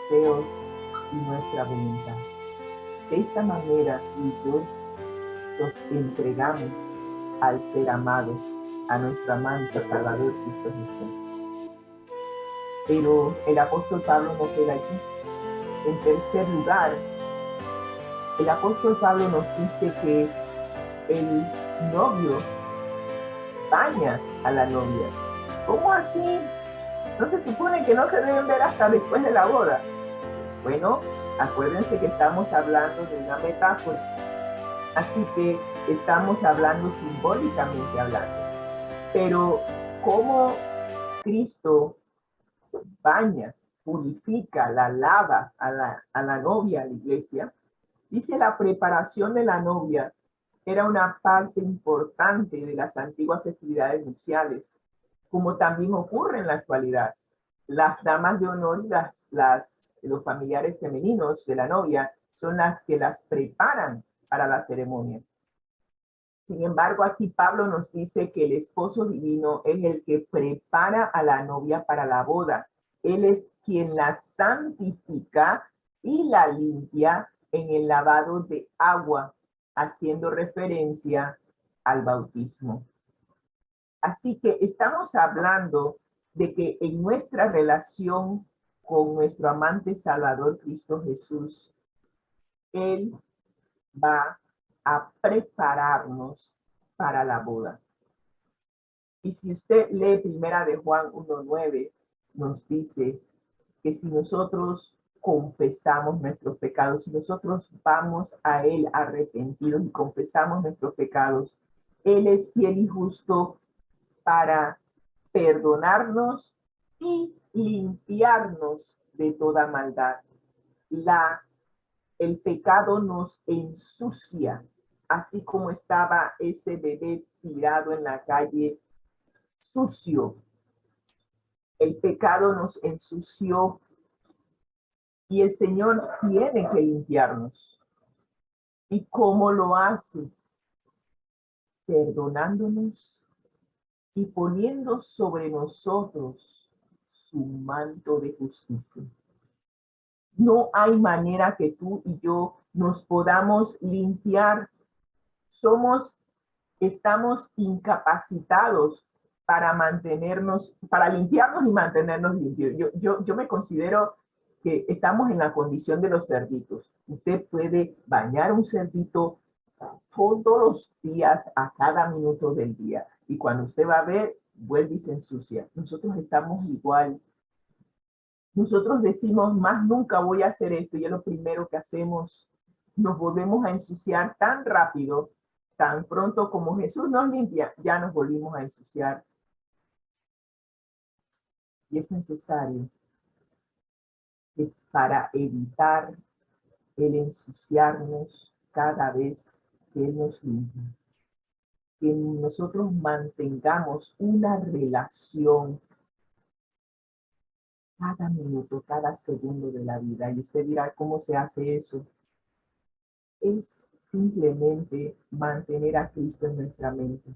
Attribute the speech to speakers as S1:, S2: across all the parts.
S1: deseos y nuestra voluntad. De esa manera, tú y yo nos entregamos al ser amado, a nuestro amante Salvador Cristo Jesús. Pero el apóstol Pablo no queda aquí. En tercer lugar, el apóstol Pablo nos dice que el novio baña a la novia. ¿Cómo así? ¿No se supone que no se deben ver hasta después de la boda? Bueno, acuérdense que estamos hablando de una metáfora. Así que estamos hablando simbólicamente hablando. Pero ¿cómo Cristo baña, purifica, la lava a la novia, a la iglesia? Dice, la preparación de la novia era una parte importante de las antiguas festividades nupciales, como también ocurre en la actualidad. Las damas de honor y los familiares femeninos de la novia son las que las preparan para la ceremonia. Sin embargo, aquí Pablo nos dice que el esposo divino es el que prepara a la novia para la boda. Él es quien la santifica y la limpia en el lavado de agua, haciendo referencia al bautismo. Así que estamos hablando de que en nuestra relación con nuestro amante Salvador Cristo Jesús, Él va a prepararnos para la boda. Y si usted lee primera de Juan 1:9, nos dice que si nosotros confesamos nuestros pecados, si nosotros vamos a Él arrepentidos y confesamos nuestros pecados, Él es fiel y justo para perdonarnos y limpiarnos de toda maldad. El pecado nos ensucia, así como estaba ese bebé tirado en la calle sucio. El pecado nos ensució y el Señor tiene que limpiarnos. ¿Y cómo lo hace? Perdonándonos y poniendo sobre nosotros su manto de justicia. No hay manera que tú y yo nos podamos limpiar. Estamos incapacitados para limpiarnos y mantenernos limpios. Yo me considero que estamos en la condición de los cerditos. Usted puede bañar un cerdito todos los días, a cada minuto del día. Y cuando usted va a ver, vuelve y se ensucia. Nosotros estamos igual. Nosotros decimos, más nunca voy a hacer esto, y es lo primero que hacemos. Nos volvemos a ensuciar tan rápido, tan pronto como Jesús nos limpia, ya nos volvimos a ensuciar. Y es necesario que para evitar el ensuciarnos cada vez que Él nos limpia, que nosotros mantengamos una relación cada minuto, cada segundo de la vida. Y usted dirá, ¿cómo se hace eso? Es simplemente mantener a Cristo en nuestra mente.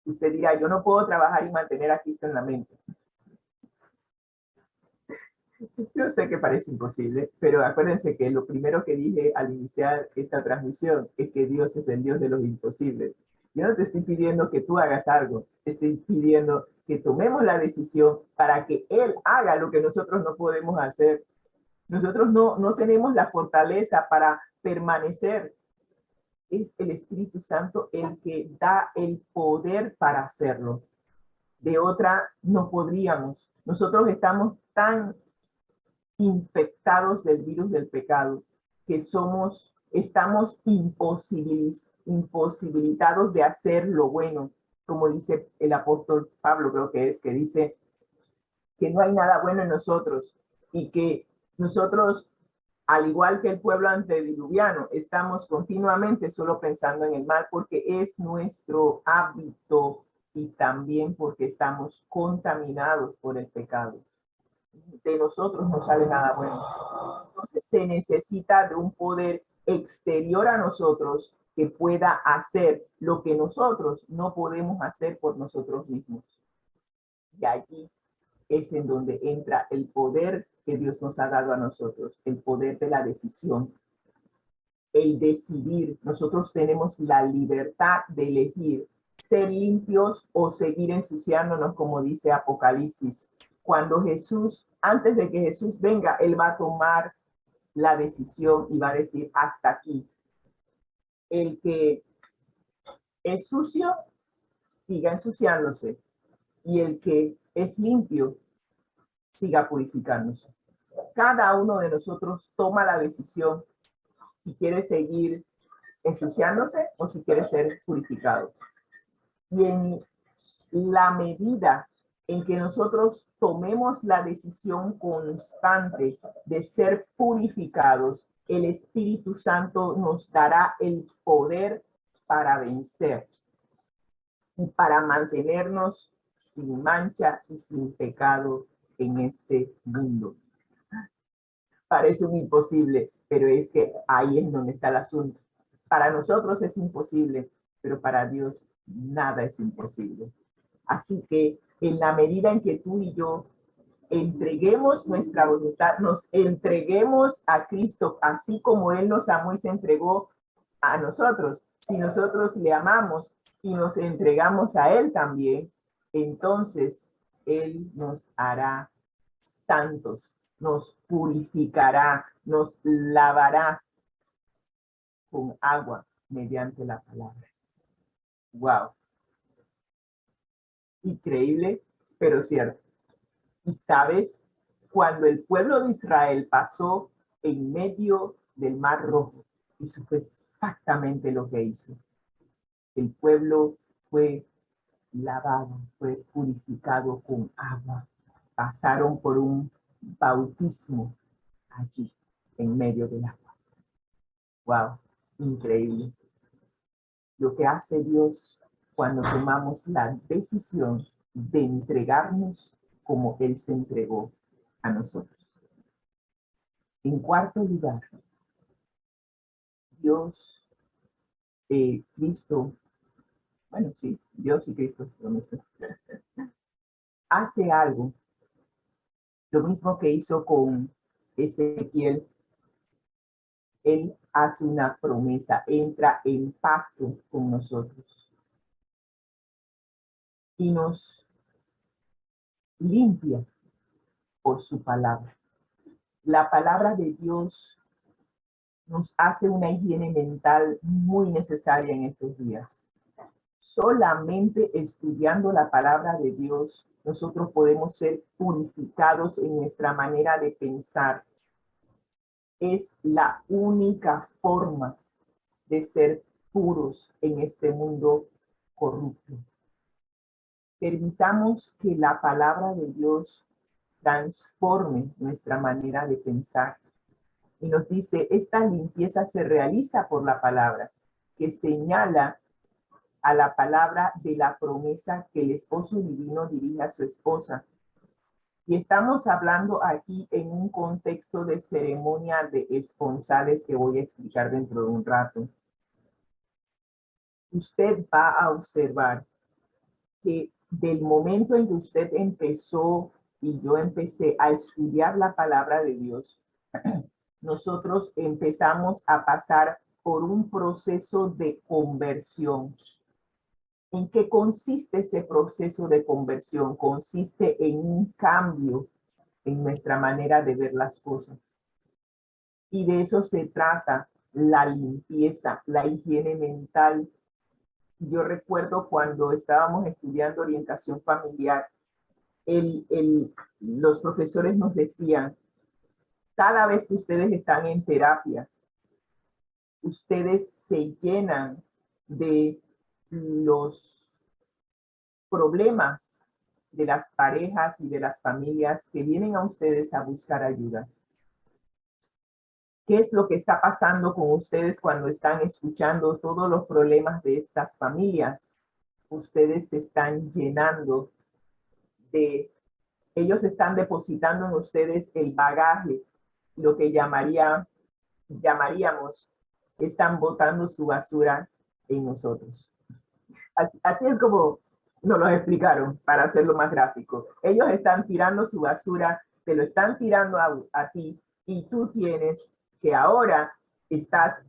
S1: Usted dirá, yo no puedo trabajar y mantener a Cristo en la mente. Yo sé que parece imposible, pero acuérdense que lo primero que dije al iniciar esta transmisión es que Dios es el Dios de los imposibles. Yo no te estoy pidiendo que tú hagas algo, te estoy pidiendo que tomemos la decisión para que Él haga lo que nosotros no podemos hacer. Nosotros no tenemos la fortaleza para permanecer. Es el Espíritu Santo el que da el poder para hacerlo. De otra, no podríamos. Nosotros estamos tan infectados del virus del pecado que estamos imposibilitados de hacer lo bueno, como dice el apóstol Pablo, creo que dice que no hay nada bueno en nosotros y que nosotros, al igual que el pueblo antediluviano, estamos continuamente solo pensando en el mal porque es nuestro hábito y también porque estamos contaminados por el pecado. De nosotros no sale nada bueno. Entonces se necesita de un poder exterior a nosotros que pueda hacer lo que nosotros no podemos hacer por nosotros mismos. Y allí es en donde entra el poder que Dios nos ha dado a nosotros, el poder de la decisión, el decidir. Nosotros tenemos la libertad de elegir ser limpios o seguir ensuciándonos, como dice Apocalipsis. Cuando Jesús, antes de que Jesús venga, Él va a tomar la decisión y va a decir, hasta aquí. El que es sucio, siga ensuciándose. Y el que es limpio, siga purificándose. Cada uno de nosotros toma la decisión si quiere seguir ensuciándose o si quiere ser purificado. Y en la medida en que nosotros tomemos la decisión constante de ser purificados, el Espíritu Santo nos dará el poder para vencer y para mantenernos sin mancha y sin pecado en este mundo. Parece un imposible, pero es que ahí es donde está el asunto. Para nosotros es imposible, pero para Dios nada es imposible. Así que en la medida en que tú y yo entreguemos nuestra voluntad, nos entreguemos a Cristo, así como Él nos amó y se entregó a nosotros. Si nosotros le amamos y nos entregamos a Él también, entonces Él nos hará santos, nos purificará, nos lavará con agua mediante la palabra. Wow. Increíble, pero cierto. Y sabes, cuando el pueblo de Israel pasó en medio del Mar Rojo, eso fue exactamente lo que hizo. El pueblo fue lavado, fue purificado con agua. Pasaron por un bautismo allí, en medio del agua. Wow, increíble. Lo que hace Dios cuando tomamos la decisión de entregarnos como Él se entregó a nosotros. En cuarto lugar, Dios, Cristo, bueno, sí, Dios y Cristo, hace algo, lo mismo que hizo con Ezequiel. Él hace una promesa, entra en pacto con nosotros y nos limpia por su palabra. La palabra de Dios nos hace una higiene mental muy necesaria en estos días. Solamente estudiando la palabra de Dios, nosotros podemos ser purificados en nuestra manera de pensar. Es la única forma de ser puros en este mundo corrupto. Permitamos que la palabra de Dios transforme nuestra manera de pensar. Y nos dice, esta limpieza se realiza por la palabra, que señala a la palabra de la promesa que el esposo divino dirige a su esposa. Y estamos hablando aquí en un contexto de ceremonia de esponsales que voy a explicar dentro de un rato. Usted va a observar que del momento en que usted empezó y yo empecé a estudiar la palabra de Dios, nosotros empezamos a pasar por un proceso de conversión. ¿En qué consiste ese proceso de conversión? Consiste en un cambio en nuestra manera de ver las cosas. Y de eso se trata la limpieza, la higiene mental. Yo recuerdo cuando estábamos estudiando orientación familiar, los profesores nos decían, cada vez que ustedes están en terapia, ustedes se llenan de los problemas de las parejas y de las familias que vienen a ustedes a buscar ayuda. ¿Qué es lo que está pasando con ustedes cuando están escuchando todos los problemas de estas familias? Ustedes se están llenando de, ellos están depositando en ustedes el bagaje, lo que llamaríamos, están botando su basura en nosotros. Así es como nos lo explicaron para hacerlo más gráfico. Ellos están tirando su basura, te lo están tirando a ti y tú tienes que ahora estás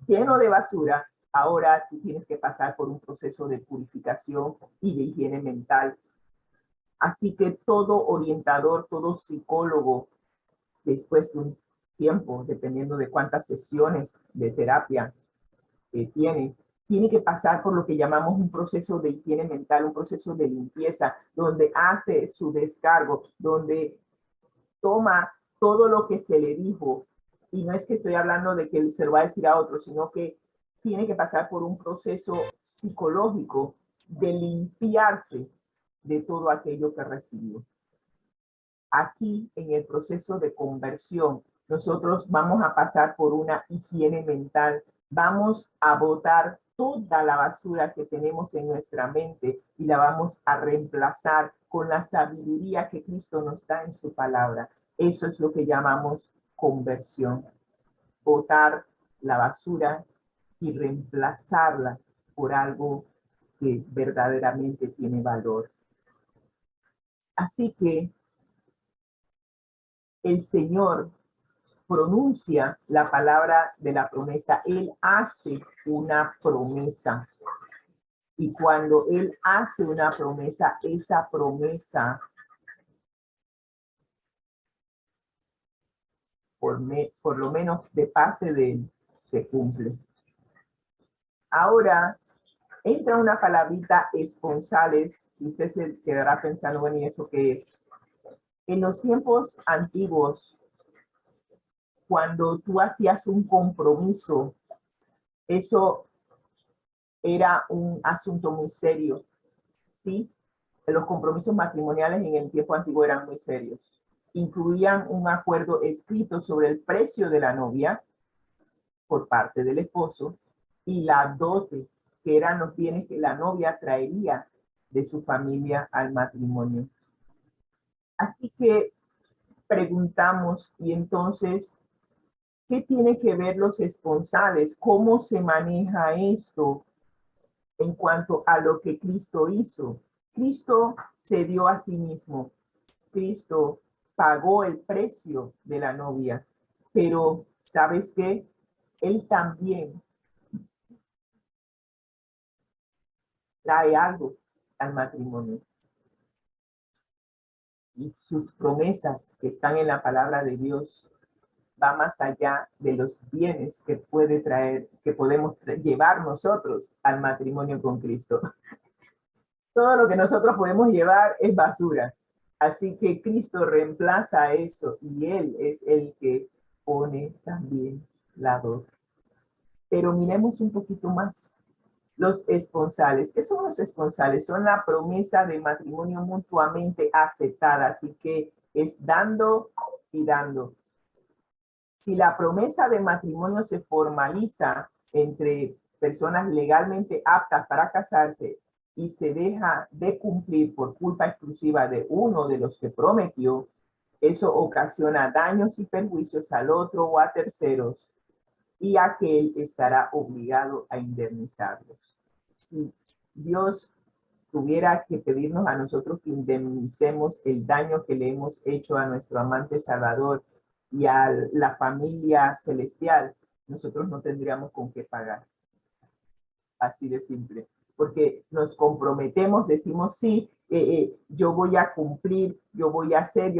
S1: lleno de basura, ahora tú tienes que pasar por un proceso de purificación y de higiene mental. Así que todo orientador, todo psicólogo, después de un tiempo, dependiendo de cuántas sesiones de terapia tiene que pasar por lo que llamamos un proceso de higiene mental, un proceso de limpieza, donde hace su descargo, donde toma todo lo que se le dijo. Y no es que estoy hablando de que se lo va a decir a otro, sino que tiene que pasar por un proceso psicológico de limpiarse de todo aquello que recibió. Aquí, en el proceso de conversión, nosotros vamos a pasar por una higiene mental, vamos a botar toda la basura que tenemos en nuestra mente y la vamos a reemplazar con la sabiduría que Cristo nos da en su palabra. Eso es lo que llamamos conversión. Botar la basura y reemplazarla por algo que verdaderamente tiene valor. Así que el Señor pronuncia la palabra de la promesa. Él hace una promesa. Y cuando Él hace una promesa, esa promesa, por lo menos de parte de Él, se cumple. Ahora, entra una palabrita esponsales, y usted se quedará pensando, bueno, ¿y esto qué es? En los tiempos antiguos, cuando tú hacías un compromiso, eso era un asunto muy serio, ¿sí? Los compromisos matrimoniales en el tiempo antiguo eran muy serios. Incluían un acuerdo escrito sobre el precio de la novia por parte del esposo y la dote, que eran los bienes que la novia traería de su familia al matrimonio. Así que preguntamos, y entonces, ¿qué tiene que ver los esponsales? ¿Cómo se maneja esto en cuanto a lo que Cristo hizo? Cristo se dio a sí mismo. Cristo pagó el precio de la novia, pero ¿sabes qué? Él también trae algo al matrimonio. Y sus promesas que están en la palabra de Dios va más allá de los bienes que puede traer, que podemos llevar nosotros al matrimonio con Cristo. Todo lo que nosotros podemos llevar es basura. Así que Cristo reemplaza eso y Él es el que pone también la dote. Pero miremos un poquito más. Los esponsales. ¿Qué son los esponsales? Son la promesa de matrimonio mutuamente aceptada, así que es dando y dando. Si la promesa de matrimonio se formaliza entre personas legalmente aptas para casarse y se deja de cumplir por culpa exclusiva de uno de los que prometió, eso ocasiona daños y perjuicios al otro o a terceros y aquel estará obligado a indemnizarlos. Si Dios tuviera que pedirnos a nosotros que indemnicemos el daño que le hemos hecho a nuestro amante Salvador y a la familia celestial, nosotros no tendríamos con qué pagar. Así de simple. Porque nos comprometemos, decimos sí, yo voy a cumplir, yo voy a hacer,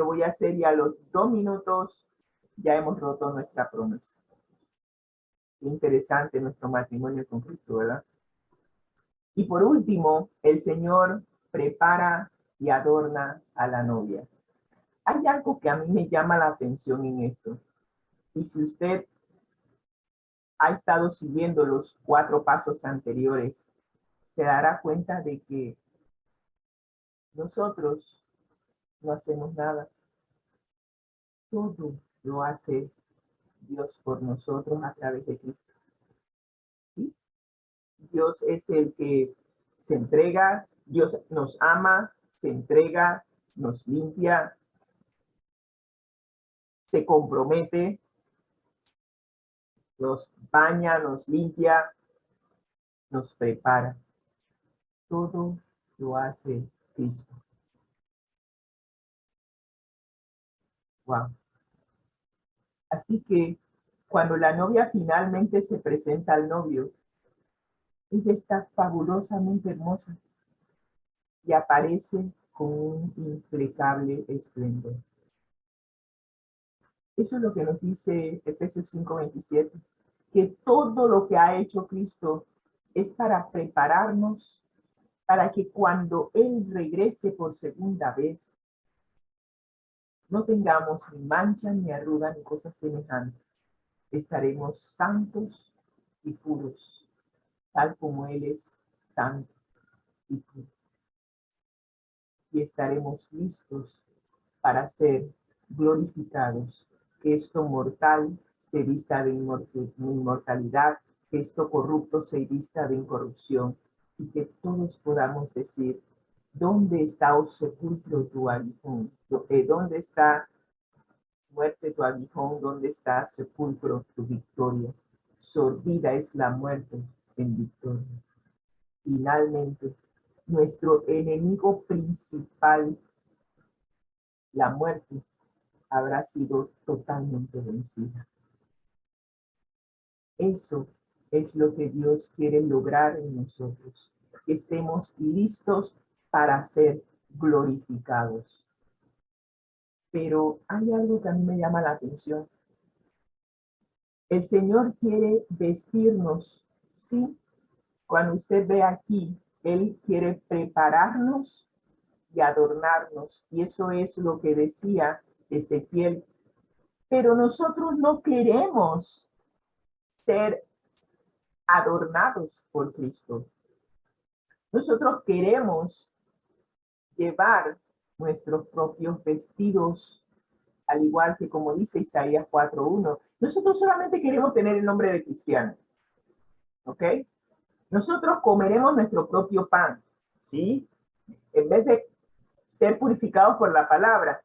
S1: y a los 2 minutos ya hemos roto nuestra promesa. Interesante nuestro matrimonio con Cristo, ¿verdad? Y por último, el Señor prepara y adorna a la novia. Hay algo que a mí me llama la atención en esto. Y si usted ha estado siguiendo los 4 pasos anteriores, se dará cuenta de que nosotros no hacemos nada. Todo lo hace Dios por nosotros a través de Cristo. ¿Sí? Dios es el que se entrega, Dios nos ama, se entrega, nos limpia, se compromete, nos baña, nos limpia, nos prepara. Todo lo hace Cristo. Wow. Así que cuando la novia finalmente se presenta al novio, ella está fabulosamente hermosa y aparece con un impecable esplendor. Eso es lo que nos dice Efesios 5:27, que todo lo que ha hecho Cristo es para prepararnos para que cuando Él regrese por segunda vez, no tengamos ni mancha, ni arruga, ni cosas semejantes. Estaremos santos y puros, tal como Él es santo y puro. Y estaremos listos para ser glorificados, que esto mortal se vista de inmortalidad, que esto corrupto se vista de incorrupción, y que todos podamos decir, ¿dónde está, oh sepulcro, tu aguijón? ¿Dónde está, muerte, tu aguijón? ¿Dónde está, sepulcro, tu victoria? Sorbida es la muerte en victoria. Finalmente, nuestro enemigo principal, la muerte, habrá sido totalmente vencida. Eso es lo que Dios quiere lograr en nosotros, que estemos listos para ser glorificados. Pero hay algo que a mí me llama la atención. El Señor quiere vestirnos, ¿sí? Cuando usted ve aquí, Él quiere prepararnos y adornarnos. Y eso es lo que decía Ezequiel. Pero nosotros no queremos ser adornados por Cristo. Nosotros queremos llevar nuestros propios vestidos, al igual que como dice Isaías 4:1. Nosotros solamente queremos tener el nombre de cristiano, ¿ok? Nosotros comeremos nuestro propio pan, ¿sí? En vez de ser purificados por la palabra,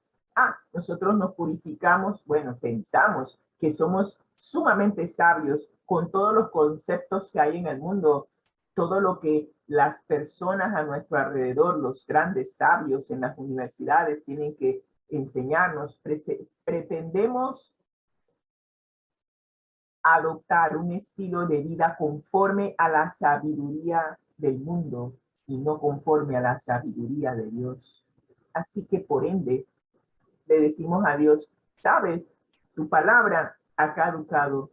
S1: nosotros nos purificamos, bueno, pensamos que somos sumamente sabios con todos los conceptos que hay en el mundo, todo lo que las personas a nuestro alrededor, los grandes sabios en las universidades tienen que enseñarnos. Pretendemos adoptar un estilo de vida conforme a la sabiduría del mundo y no conforme a la sabiduría de Dios. Así que por ende, le decimos a Dios, sabes, tu palabra ha caducado,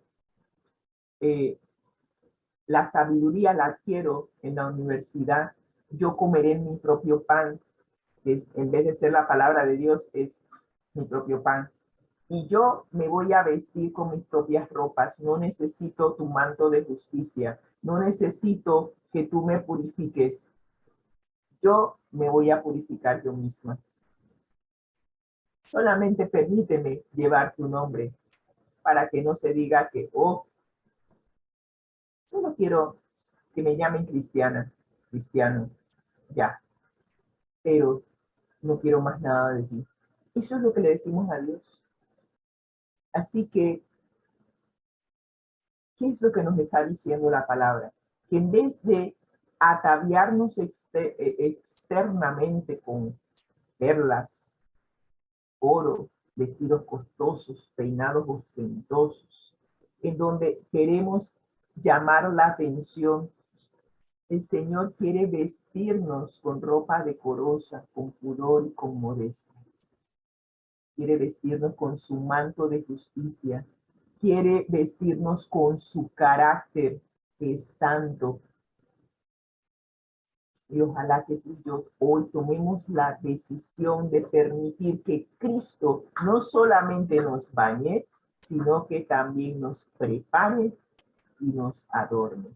S1: la sabiduría la adquiero en la universidad, yo comeré mi propio pan, en vez de ser la palabra de Dios, es mi propio pan. Y yo me voy a vestir con mis propias ropas, no necesito tu manto de justicia, no necesito que tú me purifiques, yo me voy a purificar yo misma. Solamente permíteme llevar tu nombre para que no se diga que, yo no quiero que me llamen cristiana, cristiano, ya, pero no quiero más nada de ti. Eso es lo que le decimos a Dios. Así que, ¿qué es lo que nos está diciendo la palabra? Que en vez de ataviarnos externamente con perlas, oro, vestidos costosos, peinados ostentosos, en donde queremos llamar la atención, el Señor quiere vestirnos con ropa decorosa, con pudor y con modestia. Quiere vestirnos con su manto de justicia. Quiere vestirnos con su carácter, que es santo. Y ojalá que tú y yo hoy tomemos la decisión de permitir que Cristo no solamente nos bañe, sino que también nos prepare y nos adorne.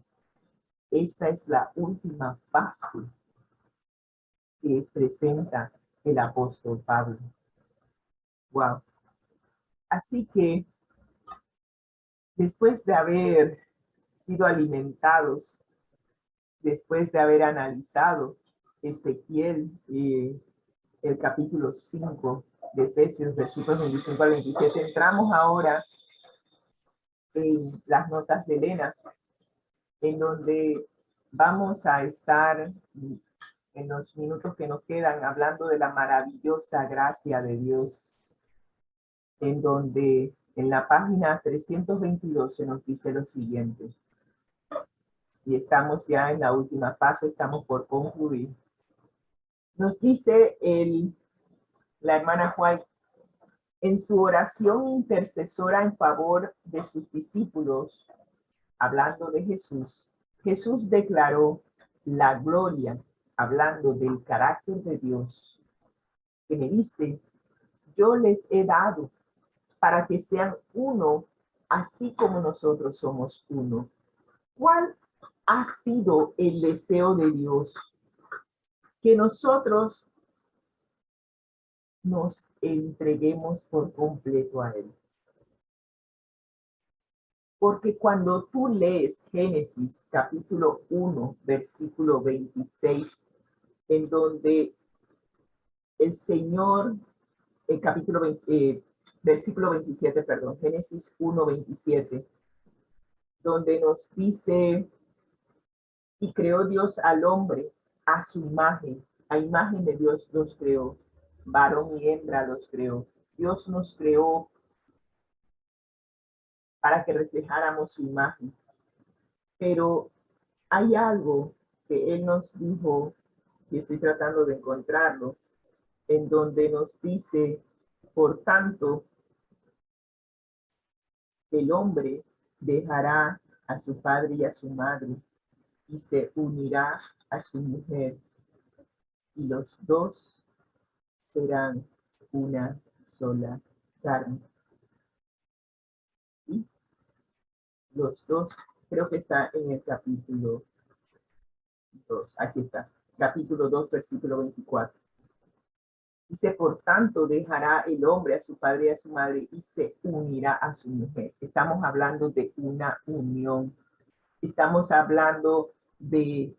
S1: Esta es la última fase que presenta el apóstol Pablo. Wow. Así que después de haber sido alimentados, después de haber analizado Ezequiel, el capítulo 5 de Efesios, versículos 25 al 27, entramos ahora en las notas de Elena, en donde vamos a estar en los minutos que nos quedan hablando de la maravillosa gracia de Dios, en donde en la página 322 se nos dice lo siguiente, y estamos ya en la última fase, estamos por concluir. Nos dice la hermana White, en su oración intercesora en favor de sus discípulos, hablando de Jesús, Jesús declaró la gloria, hablando del carácter de Dios, que me diste, yo les he dado para que sean uno, así como nosotros somos uno. ¿Cuál ha sido el deseo de Dios? Que nosotros nos entreguemos por completo a Él. Porque cuando tú lees Génesis capítulo 1, versículo 26, en donde el Señor, versículo 27, perdón, Génesis 1, 27, donde nos dice, y creó Dios al hombre a su imagen, a imagen de Dios los creó, varón y hembra los creó. Dios nos creó para que reflejáramos su imagen. Pero hay algo que Él nos dijo, y estoy tratando de encontrarlo, en donde nos dice, por tanto, el hombre dejará a su padre y a su madre y se unirá a su mujer, y los dos serán una sola carne. ¿Sí? Los dos, creo que está en el capítulo 2, aquí está, capítulo 2, versículo 24. Dice, por tanto, dejará el hombre a su padre y a su madre y se unirá a su mujer. Estamos hablando de una unión. Estamos hablando de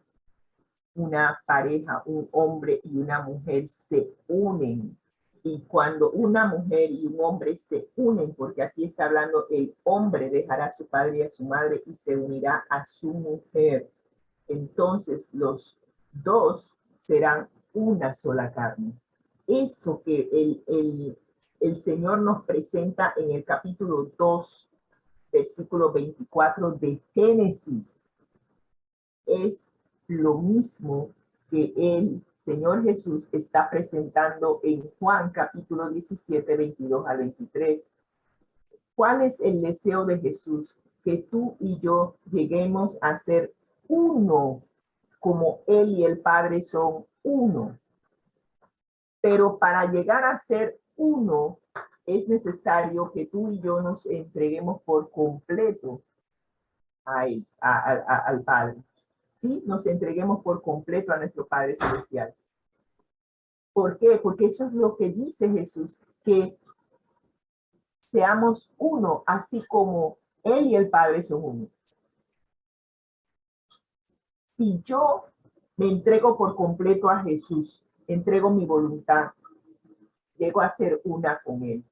S1: una pareja, un hombre y una mujer se unen. Y cuando una mujer y un hombre se unen, porque aquí está hablando, el hombre dejará a su padre y a su madre y se unirá a su mujer. Entonces los dos serán una sola carne. Eso que el Señor nos presenta en el capítulo 2, versículo 24 de Génesis, es lo mismo que el Señor Jesús está presentando en Juan capítulo 17, 22 al 23. ¿Cuál es el deseo de Jesús? Que tú y yo lleguemos a ser uno, como Él y el Padre son uno. Pero para llegar a ser uno, es necesario que tú y yo nos entreguemos por completo al Padre. ¿Sí? Nos entreguemos por completo a nuestro Padre Celestial. ¿Por qué? Porque eso es lo que dice Jesús, que seamos uno, así como Él y el Padre son uno. Si yo me entrego por completo a Jesús, entrego mi voluntad, llego a ser una con Él.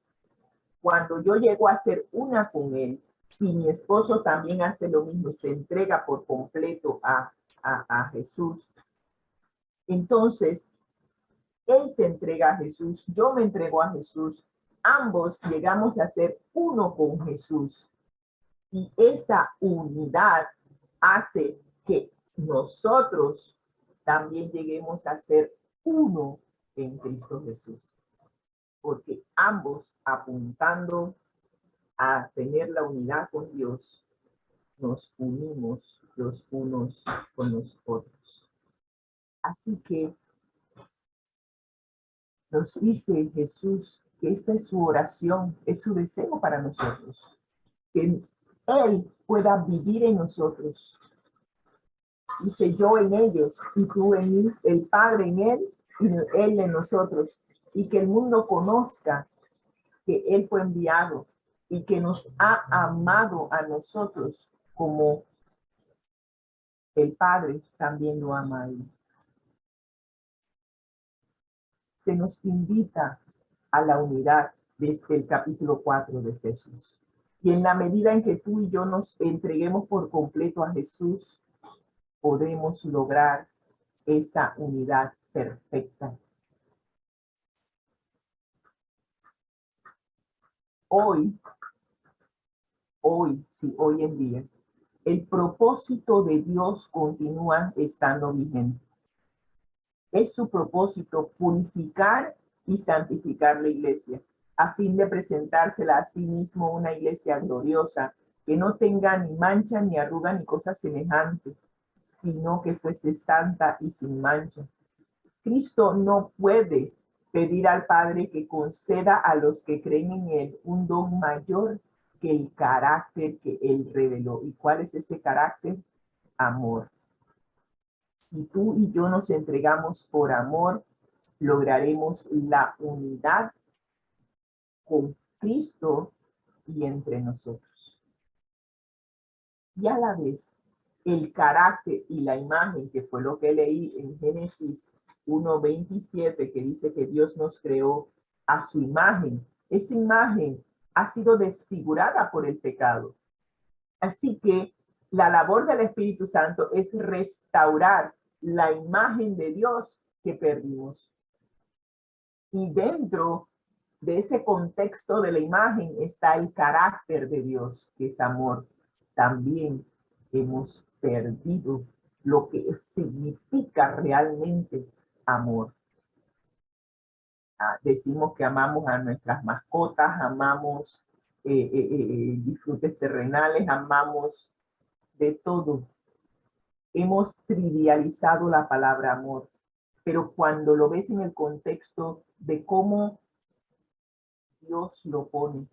S1: Cuando yo llego a ser una con Él, si mi esposo también hace lo mismo, se entrega por completo a Jesús, entonces Él se entrega a Jesús, yo me entrego a Jesús, ambos llegamos a ser uno con Jesús. Y esa unidad hace que nosotros también lleguemos a ser uno en Cristo Jesús. Porque ambos apuntando a tener la unidad con Dios, nos unimos los unos con los otros. Así que nos dice Jesús que esta es su oración, es su deseo para nosotros, que Él pueda vivir en nosotros. Dice, yo en ellos y tú en mí, el Padre en Él y Él en nosotros, y que el mundo conozca que Él fue enviado y que nos ha amado a nosotros como el Padre también lo ama a Él. Se nos invita a la unidad desde el capítulo 4 de Jesús. Y en la medida en que tú y yo nos entreguemos por completo a Jesús, podemos lograr esa unidad perfecta. Hoy en día, el propósito de Dios continúa estando vigente. Es su propósito purificar y santificar la iglesia, a fin de presentársela a sí mismo una iglesia gloriosa, que no tenga ni mancha, ni arruga, ni cosa semejante, sino que fuese santa y sin mancha. Cristo no puede pedir al Padre que conceda a los que creen en Él un don mayor que el carácter que Él reveló. ¿Y cuál es ese carácter? Amor. Si tú y yo nos entregamos por amor, lograremos la unidad con Cristo y entre nosotros. Y a la vez, el carácter y la imagen, que fue lo que leí en Génesis 1:27, que dice que Dios nos creó a su imagen. Esa imagen ha sido desfigurada por el pecado. Así que la labor del Espíritu Santo es restaurar la imagen de Dios que perdimos. Y dentro de ese contexto de la imagen está el carácter de Dios, que es amor. También hemos perdido lo que significa realmente amor. Decimos que amamos a nuestras mascotas, amamos disfrutes terrenales, amamos de todo. Hemos trivializado la palabra amor, pero cuando lo ves en el contexto de cómo Dios lo pone,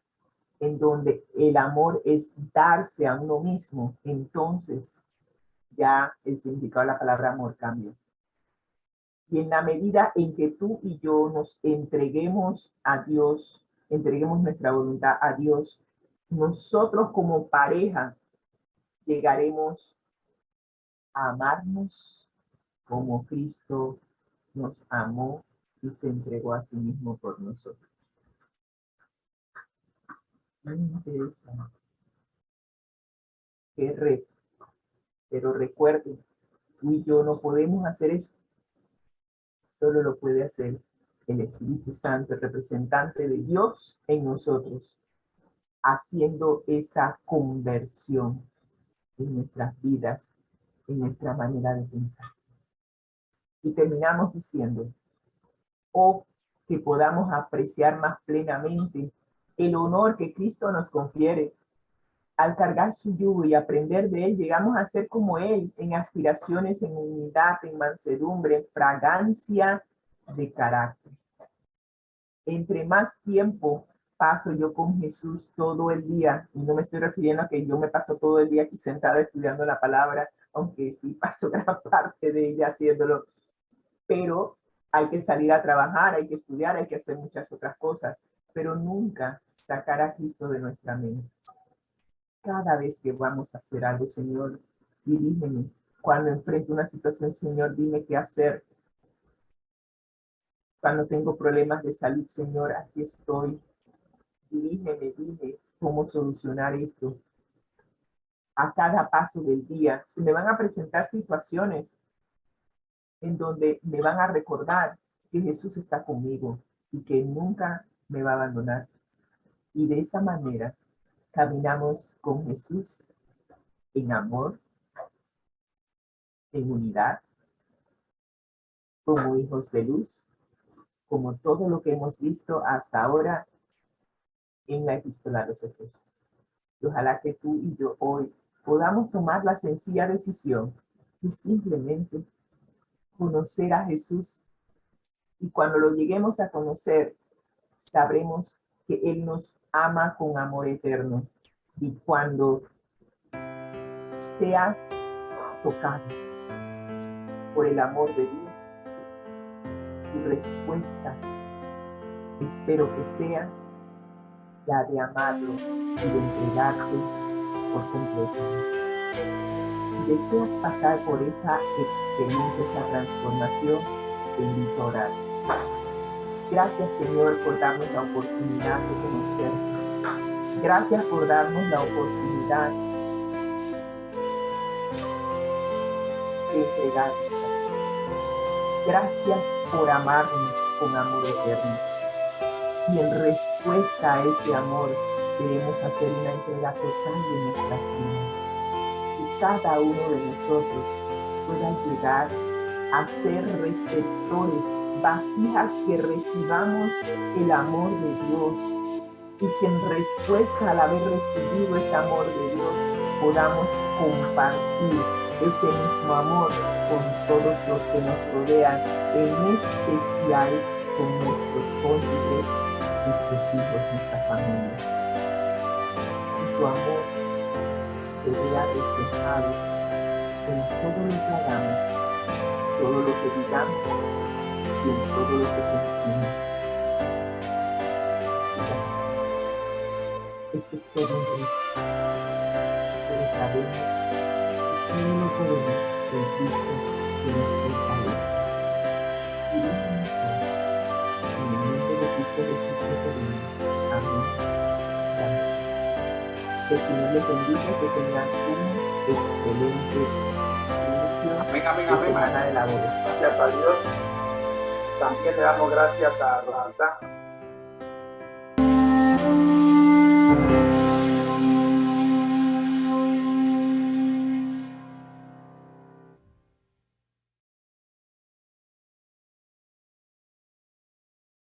S1: en donde el amor es darse a uno mismo, entonces ya el significado de la palabra amor cambia. Y en la medida en que tú y yo nos entreguemos a Dios, entreguemos nuestra voluntad a Dios, nosotros como pareja llegaremos a amarnos como Cristo nos amó y se entregó a sí mismo por nosotros. Muy interesante. Qué reto. Pero recuerden, tú y yo no podemos hacer eso. Solo lo puede hacer el Espíritu Santo, el representante de Dios en nosotros, haciendo esa conversión en nuestras vidas, en nuestra manera de pensar. Y terminamos diciendo, que podamos apreciar más plenamente el honor que Cristo nos confiere. Al cargar su yugo y aprender de él, llegamos a ser como él en aspiraciones, en unidad, en mansedumbre, en fragancia de carácter. Entre más tiempo paso yo con Jesús todo el día, y no me estoy refiriendo a que yo me paso todo el día aquí sentada estudiando la palabra, aunque sí paso gran parte de ella haciéndolo, pero hay que salir a trabajar, hay que estudiar, hay que hacer muchas otras cosas, pero nunca sacar a Cristo de nuestra mente. Cada vez que vamos a hacer algo, Señor, dirígeme. Cuando enfrento una situación, Señor, dime qué hacer. Cuando tengo problemas de salud, Señor, aquí estoy. Dirígeme, dime cómo solucionar esto. A cada paso del día se me van a presentar situaciones en donde me van a recordar que Jesús está conmigo y que nunca me va a abandonar. Y de esa manera caminamos con Jesús en amor, en unidad, como hijos de luz, como todo lo que hemos visto hasta ahora en la epístola a los Efesios. Y ojalá que tú y yo hoy podamos tomar la sencilla decisión de simplemente conocer a Jesús. Y cuando lo lleguemos a conocer, sabremos que Él nos ama con amor eterno. Y cuando seas tocado por el amor de Dios, tu respuesta espero que sea la de amarlo y de entregarte por completo. Si deseas pasar por esa experiencia, esa transformación, te invito a orar. Gracias, Señor, por darnos la oportunidad de conocerte. Gracias por darnos la oportunidad de entregarnos. Gracias por amarnos con amor eterno. Y en respuesta a ese amor queremos hacer una entrega total de nuestras vidas. Que cada uno de nosotros pueda llegar a ser receptores, vasijas que recibamos el amor de Dios y que en respuesta al haber recibido ese amor de Dios podamos compartir ese mismo amor con todos los que nos rodean, en especial con nuestros cónyuges, nuestros hijos, nuestra familia. Y tu amor se vea reflejado en todo lo que hagamos, todo lo que digamos y en todo lo que pensemos. Esto es todo un reto, pero sabemos que todo lo podemos en Cristo que nos fortalece. Y en el nombre de Cristo Jesús te pedimos. Amén. Amén. Que el Señor les bendiga, que tengan un excelente inicio de semana de labores.
S2: Gracias a Dios. También le damos gracias a Rosalía